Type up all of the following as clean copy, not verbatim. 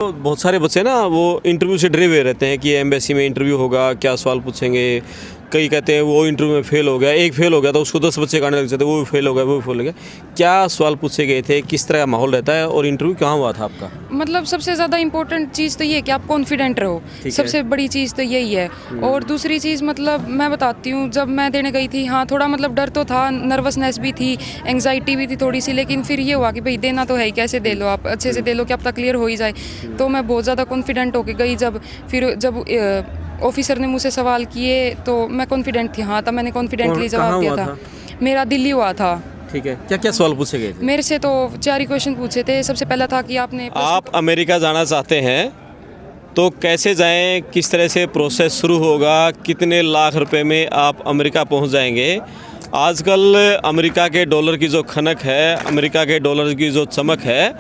तो बहुत सारे बच्चे ना वो इंटरव्यू से डरे हुए रहते हैं कि एम्बेसी में इंटरव्यू होगा, क्या सवाल पूछेंगे। कई कहते हैं वो इंटरव्यू में फेल हो गया, एक फेल हो गया तो उसको 10 बच्चे काटने लग जाते, वो भी फेल हो गया, वो भी फेल हो गया। क्या सवाल पूछे गए थे, किस तरह का माहौल रहता है और इंटरव्यू कहाँ हुआ था आपका? मतलब सबसे ज़्यादा इम्पोर्टेंट चीज़ तो ये है कि आप कॉन्फिडेंट रहो, सबसे बड़ी चीज़ तो यही है। और दूसरी चीज़ मतलब मैं बताती हूँ, जब मैं देने गई थी, हाँ थोड़ा मतलब डर तो था, नर्वसनेस भी थी, एंग्जाइटी भी थी थोड़ी सी, लेकिन फिर ये हुआ कि भाई देना तो है ही, कैसे दे लो आप, अच्छे से दे लो कि अब तक क्लियर हो ही जाए। तो मैं बहुत ज़्यादा कॉन्फिडेंट होके गई। जब ऑफिसर ने मुझसे सवाल किए तो मैं कॉन्फिडेंट थी, हाँ तब मैंने कॉन्फिडेंटली जवाब दिया था। मेरा दिल्ली हुआ था। ठीक है, क्या क्या सवाल पूछे गए थे? मेरे से तो 4 ही क्वेश्चन पूछे थे। सबसे पहला था कि आप अमेरिका जाना चाहते हैं तो कैसे जाएं, किस तरह से प्रोसेस शुरू होगा, कितने लाख रुपए में आप अमेरिका पहुंच जाएंगे। आजकल अमेरिका के डॉलर की जो खनक है, अमेरिका के डॉलर की जो चमक है,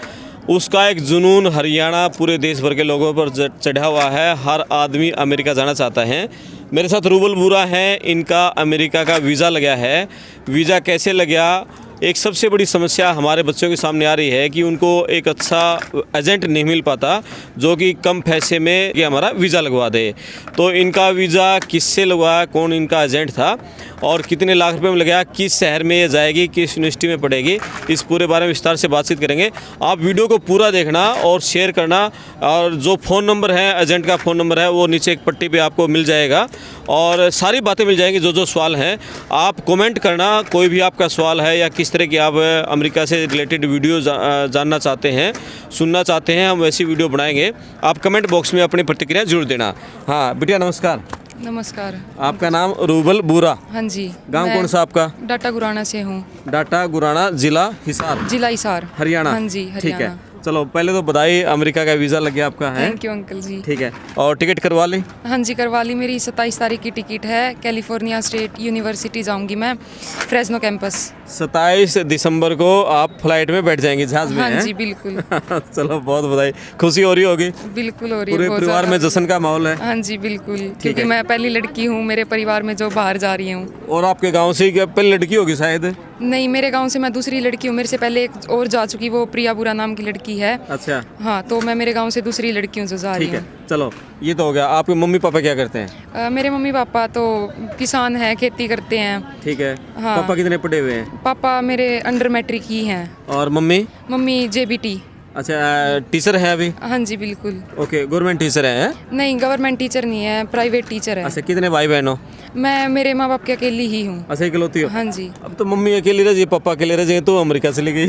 उसका एक जुनून हरियाणा पूरे देश भर के लोगों पर चढ़ा हुआ है। हर आदमी अमेरिका जाना चाहता है। मेरे साथ रूबल बुरा हैं, इनका अमेरिका का वीज़ा लगा है। वीज़ा कैसे लगा? एक सबसे बड़ी समस्या हमारे बच्चों के सामने आ रही है कि उनको एक अच्छा एजेंट नहीं मिल पाता जो कि कम पैसे में कि हमारा वीज़ा लगवा दे। तो इनका वीज़ा किससे लगवाया, कौन इनका एजेंट था और कितने लाख रुपए में लगा, किस शहर में ये जाएगी, किस यूनिवर्सिटी में पढ़ेगी, इस पूरे बारे में विस्तार से बातचीत करेंगे। आप वीडियो को पूरा देखना और शेयर करना। और जो फ़ोन नंबर है, एजेंट का फ़ोन नंबर है, वो नीचे एक पट्टी पे आपको मिल जाएगा और सारी बातें मिल जाएंगी। जो जो सवाल हैं आप कमेंट करना, कोई भी आपका सवाल है या किस तरह की आप अमेरिका से रिलेटेड वीडियो जानना चाहते हैं, सुनना चाहते हैं, हम वैसी वीडियो बनाएंगे। आप कमेंट बॉक्स में अपनी प्रतिक्रिया जरूर देना। हाँ बिटिया नमस्कार। नमस्कार। आपका नाम रूबल बुरा? हाँ जी। गांव कौन सा आपका? डाटा गुराना से हूँ। डाटा गुराना, जिला हिसार? जिला हिसार, हरियाणा। हाँ जी, ठीक है, हरियाणा। चलो पहले तो बधाई, अमेरिका का वीज़ा लग गया आपका है। थैंक यू अंकल जी। ठीक है, और टिकट करवा ली? हाँ जी करवा ली। मेरी 27 तारीख की टिकट है। कैलिफोर्निया स्टेट यूनिवर्सिटी जाऊंगी मैं, फ्रेस्नो कैंपस। 27 दिसंबर को आप फ्लाइट में बैठ जाएंगे, जहाज में? हाँ जी बिल्कुल। चलो बहुत बधाई, खुशी हो रही होगी? बिल्कुल हो रही है, पूरे बहुत परिवार में ज़्यादा। जश्न का माहौल है? हाँ जी बिल्कुल, क्योंकि मैं पहली लड़की हूँ मेरे परिवार में जो बाहर जा रही हूँ। और आपके गांव से क्या पहली लड़की होगी शायद? नहीं, मेरे गांव से मैं दूसरी लड़की हूँ। मेरे से पहले एक और जा चुकी, वो प्रिया बुरा नाम की लड़की है। अच्छा। हाँ, तो मैं मेरे गांव से दूसरी लड़की हूँ जो जा रही ठीक हूँ। है, चलो ये तो हो गया। आपके मम्मी पापा क्या करते हैं? मेरे मम्मी पापा तो किसान हैं, खेती करते हैं। ठीक है। हाँ। पापा कितने पढ़े हुए हैं? पापा मेरे अंडर मैट्रिक ही हैं। और मम्मी? Mummy JBT। अच्छा, टीचर है अभी? हाँ जी बिल्कुल। ओके, गवर्नमेंट टीचर है? नहीं, गवर्नमेंट टीचर नहीं है, प्राइवेट टीचर है। अच्छा, कितने भाई बहन हो? मैं मेरे माँ बाप की अकेली ही हूँ। अच्छा, इकलौती हो? हाँ जी। अब तो मम्मी अकेली रह जाए, पापा अकेले रह जाए तो अमेरिका चली गई।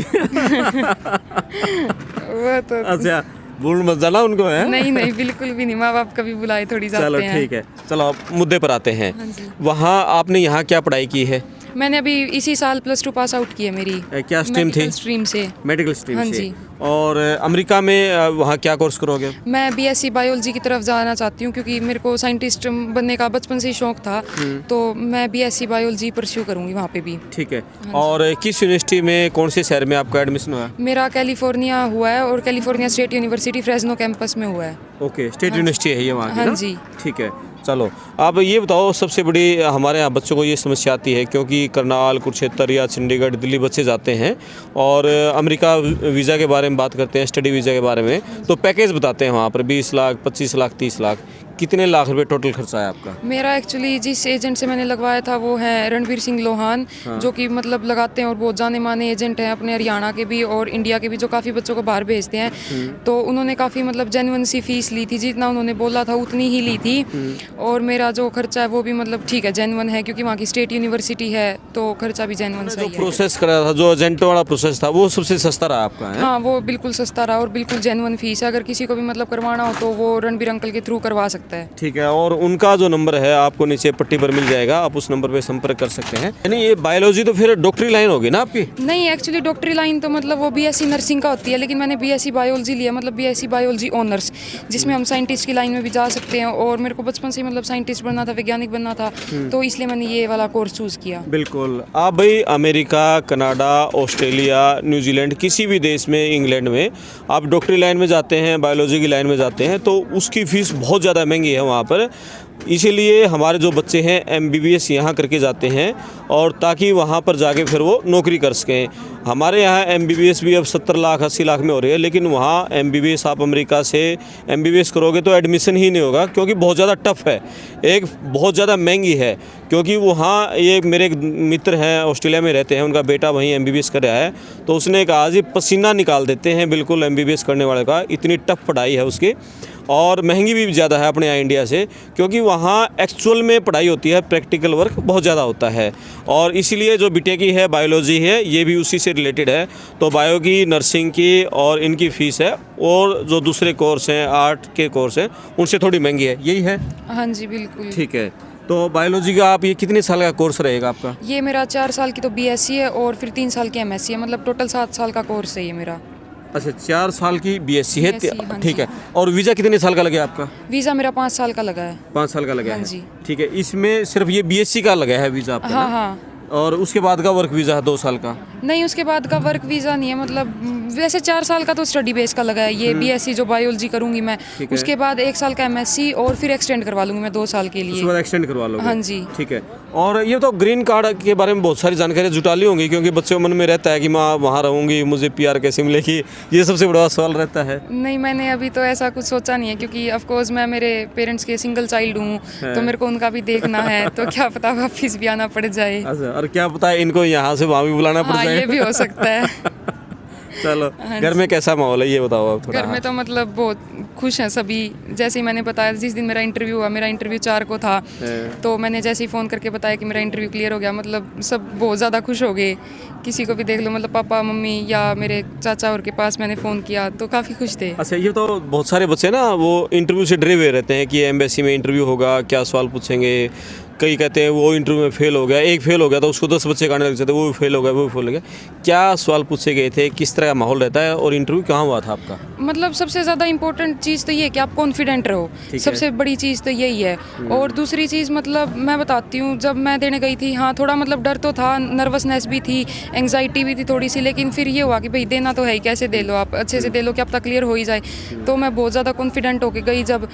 वो तो अच्छा, भूल मत जाना उनको है? नहीं नहीं बिल्कुल भी नहीं, माँ बाप कभी बुलाए थोड़ी जाते चलो हैं। ठीक है, चलो आप मुद्दे पर आते हैं। हाँ जी। वहाँ आपने यहाँ क्या पढ़ाई की है? मैंने अभी इसी साल +2 पास आउट की है मेरी। क्या स्ट्रीम थी? स्ट्रीम से। मेडिकल स्ट्रीम हाँ से। जी। और अमेरिका में वहाँ क्या कोर्स करोगे? मैं BSc बायोलॉजी की तरफ जाना चाहती हूँ, क्योंकि मेरे को साइंटिस्ट बनने का बचपन से ही शौक था। तो मैं BSc बायोलॉजी परस्यू करूँगी वहाँ पे भी। ठीक है। और किस यूनिवर्सिटी में, कौन से शहर में आपका एडमिशन हुआ? मेरा कैलिफोर्निया हुआ है और California state university Fresno campus में हुआ है। ओके, स्टेट यूनिवर्सिटी है ये वहाँ की हाँ ना? जी। ठीक है, चलो आप ये बताओ, सबसे बड़ी हमारे यहाँ बच्चों को ये समस्या आती है क्योंकि करनाल, कुरुक्षेत्र या चंडीगढ़, दिल्ली बच्चे जाते हैं और अमेरिका वीज़ा के बारे में बात करते हैं, स्टडी वीज़ा के बारे में, तो पैकेज बताते हैं वहाँ पर 20 लाख, 25 लाख, 30 लाख, कितने लाख रुपए टोटल खर्चा है आपका? मेरा एक्चुअली जिस एजेंट से मैंने लगवाया था वो है रणवीर सिंह लोहान। जो कि मतलब लगाते हैं और बहुत जाने माने एजेंट हैं अपने हरियाणा के भी और इंडिया के भी, जो काफ़ी बच्चों को बाहर भेजते हैं। तो उन्होंने काफ़ी मतलब जेन्युइन सी फीस ली थी, जितना उन्होंने बोला था उतनी ही ली थी। और मेरा जो खर्चा है वो भी मतलब ठीक है, जेन्युइन है, क्योंकि वहाँ की स्टेट यूनिवर्सिटी है तो खर्चा भी जेन्युइन जो सही है। प्रोसेस करा था, जो एजेंट वाला प्रोसेस था, वो सबसे सस्ता रहा आपका है? हाँ, वो बिल्कुल सस्ता रहा और बिल्कुल जेन्युइन फीस है। अगर किसी को भी मतलब करवाना हो तो वो रणबीर अंकल के थ्रू करवा सकता है। ठीक है, और उनका जो नंबर है आपको नीचे पट्टी पर मिल जाएगा, आप उस नंबर पे संपर्क कर सकते हैं। यानी ये बायोलॉजी तो फिर डॉक्टरी लाइन होगी ना आपकी? नहीं, एक्चुअली डॉक्टरी लाइन तो मतलब वो BSc नर्सिंग का होती है, लेकिन मैंने BSc बायोलॉजी लिया, मतलब BSc बायोलॉजी ऑनर्स, जिसमें हम साइंटिस्ट की लाइन में भी जा सकते हैं। और मेरे को बचपन से ही मतलब साइंटिस्ट बनना था, वैज्ञानिक बनना था, तो इसलिए मैंने ये वाला कोर्स चूज़ किया। बिल्कुल। आप भाई अमेरिका, कनाडा, ऑस्ट्रेलिया, न्यूजीलैंड, किसी भी देश में, इंग्लैंड में आप डॉक्टरी लाइन में जाते हैं, बायोलॉजी की लाइन में जाते हैं, तो उसकी फ़ीस बहुत ज़्यादा महंगी है वहाँ पर, इसीलिए हमारे जो बच्चे हैं MBBS यहाँ करके जाते हैं और ताकि वहाँ पर जाके फिर वो नौकरी कर सकें। हमारे यहाँ MBBS भी अब 70 लाख 80 लाख में हो रही है, लेकिन वहाँ MBBS आप अमेरिका से MBBS करोगे तो एडमिशन ही नहीं होगा, क्योंकि बहुत ज़्यादा टफ है, एक बहुत ज़्यादा महंगी है। क्योंकि वहाँ ये मेरे एक मित्र हैं ऑस्ट्रेलिया में रहते हैं, उनका बेटा वहीं MBBS कर रहा है, तो उसने कहा जी पसीना निकाल देते हैं बिल्कुल MBBS करने वाले का, इतनी टफ पढ़ाई है उसकी और महंगी भी ज़्यादा है अपने यहाँ इंडिया से, क्योंकि वहाँ एक्चुअल में पढ़ाई होती है, प्रैक्टिकल वर्क बहुत ज़्यादा होता है। और इसीलिए जो बीटेक की है बायोलॉजी है, ये भी उसी से रिलेटेड है, तो बायो की, नर्सिंग की और इनकी फ़ीस है, और जो दूसरे कोर्स हैं आर्ट के कोर्स हैं उनसे थोड़ी महंगी है, यही है। हाँ जी बिल्कुल। ठीक है, तो बायोलॉजी का आप ये कितने साल का कोर्स रहेगा आपका? ये मेरा 4 साल की तो BSc है और फिर 3 साल की MSc है, मतलब टोटल 7 साल का कोर्स है ये मेरा। अच्छा, 4 साल की BSc है, BSc, हाँ ठीक जी। है। और वीज़ा कितने साल का लगे आपका? वीज़ा मेरा 5 साल का लगा है। 5 साल का लगा हाँ है, जी। ठीक है। इसमें सिर्फ ये BSc का लगा है वीज़ा आपका हाँ ना? हाँ। और उसके बाद का वर्क वीज़ा है 2 साल का? नहीं, उसके बाद का वर्क वीज़ा नहीं है, मतलब वैसे 4 साल का तो स्टडी बेस का लगा है ये BSc जो बायोलॉजी करूँगी मैं, ठीक है। उसके बाद 1 साल का MSc और फिर एक्सटेंड करवा लूँगी मैं 2 साल के उसके लिए। बाद एक्सटेंड करवा लोगे? हाँ जी। ठीक है। और ये तो ग्रीन कार्ड के बारे में बहुत सारी जानकारी जुटा ली होंगी, क्योंकि बच्चों के मन में रहता है कि मैं वहाँ रहूँगी, मुझे PR कैसे मिलेगी, ये सबसे बड़ा सवाल रहता है। नहीं, मैंने अभी तो ऐसा कुछ सोचा नहीं है, क्योंकि ऑफ कोर्स मैं मेरे पेरेंट्स के सिंगल चाइल्ड हूँ, तो मेरे को उनका भी देखना है, तो क्या पता वापिस भी आना पड़ जाए। अच्छा, और क्या पता है इनको यहाँ से वहाँ भी बुलाना पड़ हाँ, जाए। ये भी हो सकता है। चलो, हाँ घर में कैसा माहौल है ये बताओ आप थोड़ा। घर में तो मतलब बहुत खुश हैं सभी। जैसे ही मैंने बताया, जिस दिन मेरा इंटरव्यू हुआ, मेरा इंटरव्यू 4 को था, तो मैंने जैसे ही फ़ोन करके बताया कि मेरा इंटरव्यू क्लियर हो गया, मतलब सब बहुत ज़्यादा खुश हो गए। किसी को भी देख लो, मतलब पापा मम्मी या मेरे चाचा और के पास मैंने फ़ोन किया तो काफ़ी खुश थे। अच्छा, ये तो बहुत सारे बच्चे ना वो इंटरव्यू से डरे हुए रहते हैं कि एम्बेसी में इंटरव्यू होगा, क्या सवाल पूछेंगे। कई कहते हैं वो इंटरव्यू में फेल हो गया, एक फेल हो गया तो उसको 10 बच्चे गाने लग जाते, वो भी फेल हो गया, वो भी फेल हो गया। क्या सवाल पूछे गए थे, किस तरह का माहौल रहता है और इंटरव्यू कहाँ हुआ था आपका? मतलब सबसे ज़्यादा इम्पोर्टेंट चीज़ तो ये है कि आप कॉन्फिडेंट रहो, सबसे बड़ी चीज़ तो यही है। और दूसरी चीज़, मतलब मैं बताती हूँ, जब मैं देने गई थी, हाँ थोड़ा मतलब डर तो था, नर्वसनेस भी थी, एंग्जाइटी भी थी थोड़ी सी, लेकिन फिर ये हुआ कि भाई देना तो है ही, कैसे दे लो आप, अच्छे से दे लो, क्या पता क्लियर हो ही जाए। तो मैं बहुत ज़्यादा कॉन्फिडेंट होके गई। जब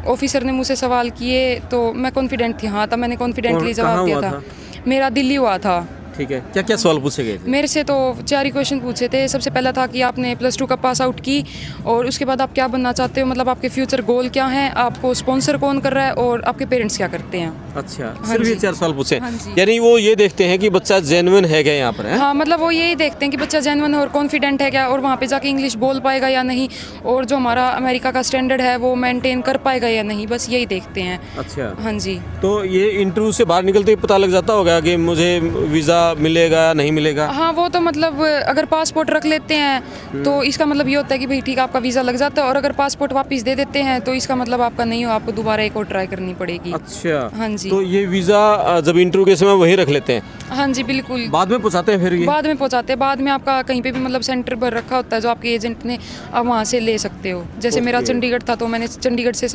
ऑफिसर ने मुझसे सवाल किए तो मैं कॉन्फिडेंट थी, हाँ तब मैंने कॉन्फिडेंटली जवाब दिया था। मेरा दिल्ली हुआ था। ठीक है, क्या क्या सवाल पूछे गए थे? मेरे से तो 4 ही क्वेश्चन पूछे थे। सबसे पहला था कि आपने +2 का पास आउट की और उसके बाद आप क्या बनना चाहते हो, मतलब आपके फ्यूचर गोल क्या हैं, आपको स्पॉन्सर कौन कर रहा है और आपके पेरेंट्स क्या करते हैं। अच्छा, हाँ सिर्फ ये जी। 4 सवाल पूछे? हाँ जी। यानी वो ये देखते हैं कि बच्चा जेन्युइन है क्या यहाँ पर है? हाँ, मतलब वो यही देखते हैं कि बच्चा जेन्युइन है और कॉन्फिडेंट है क्या, और वहाँ पे जाके इंग्लिश बोल पाएगा या नहीं, और जो हमारा अमेरिका का स्टैंडर्ड है वो मेंटेन कर पाएगा या नहीं, बस यही देखते हैं। अच्छा, हाँ जी। तो ये इंटरव्यू से बाहर निकलते ही पता लग जाता होगा कि मुझे वीज़ा मिलेगा या नहीं मिलेगा? हाँ, वो तो मतलब अगर पासपोर्ट रख लेते हैं तो इसका मतलब ये होता है कि भाई ठीक है आपका वीज़ा लग जाता है, और अगर पासपोर्ट वापस दे देते हैं तो इसका मतलब आपका नहीं हो, आपको दोबारा एक और ट्राई करनी पड़ेगी। अच्छा, हाँ जी। तो ये वीज़ा जब इंटरव्यू के समय वहीं रख लेते हैं, हाँ जी बिल्कुल। बाद में पहुँचाते हैं फिर ये? बाद में पहुंचाते हैं, बाद में आपका कहीं पे भी मतलब सेंटर पर रखा होता है जो आपके एजेंट ने, आप वहाँ से ले सकते हो। जैसे मेरा चंडीगढ़ था तो मैंने चंडीगढ़ से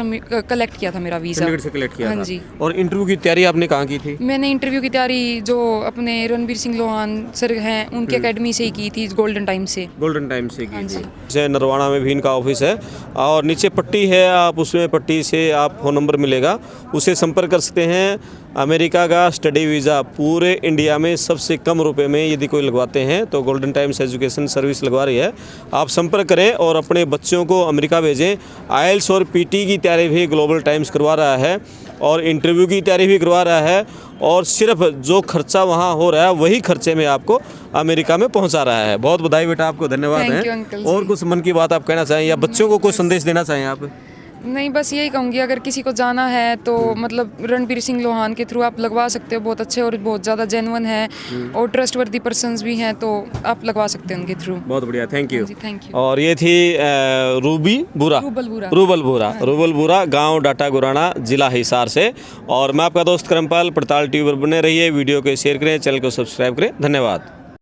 कलेक्ट किया था मेरा वीज़ा। चंडीगढ़ से कलेक्ट किया हाँ था। जी। और इंटरव्यू की तैयारी आपने कहाँ की थी? मैंने इंटरव्यू की तैयारी जो अपने रणबीर सिंह लोहान सर हैं उनकी एकेडमी से ही की थी, गोल्डन टाइम से। गोल्डन टाइम से की हाँ थी। जी। जैसे नरवाना में भी इनका ऑफिस है और नीचे पट्टी है, आप उसमें पट्टी से आप फ़ोन नंबर मिलेगा, उसे संपर्क कर सकते हैं। अमेरिका का स्टडी वीज़ा पूरे इंडिया में सबसे कम रुपए में यदि कोई लगवाते हैं तो गोल्डन टाइम्स एजुकेशन सर्विस लगवा रही है। आप संपर्क करें और अपने बच्चों को अमेरिका भेजें। आइल्स और PT की तैयारी भी ग्लोबल टाइम्स करवा रहा है और इंटरव्यू की तैयारी भी करवा रहा है, और सिर्फ जो खर्चा वहाँ हो रहा है वही खर्चे में आपको अमेरिका में पहुँचा रहा है। बहुत बधाई बेटा, आपको धन्यवाद Thank you, है। अंकल और जी। कुछ मन की बात आप कहना चाहें या बच्चों को कोई संदेश देना चाहें आप? नहीं, बस यही कहूँगी, अगर किसी को जाना है तो मतलब रणबीर सिंह लोहान के थ्रू आप लगवा सकते हो, बहुत अच्छे और बहुत ज़्यादा जेन्युइन है और ट्रस्टवर्दी पर्सन्स भी हैं, तो आप लगवा सकते हैं उनके थ्रू। बहुत बढ़िया, थैंक यू। जी, थैंक यू। और ये थी रूबल बुरा, गांव डाटा गुराना, जिला हिसार से। और मैं आपका दोस्त करमपाल, पड़ताल टीवी पर बने रहिए, वीडियो को शेयर करें, चैनल को सब्सक्राइब करें। धन्यवाद।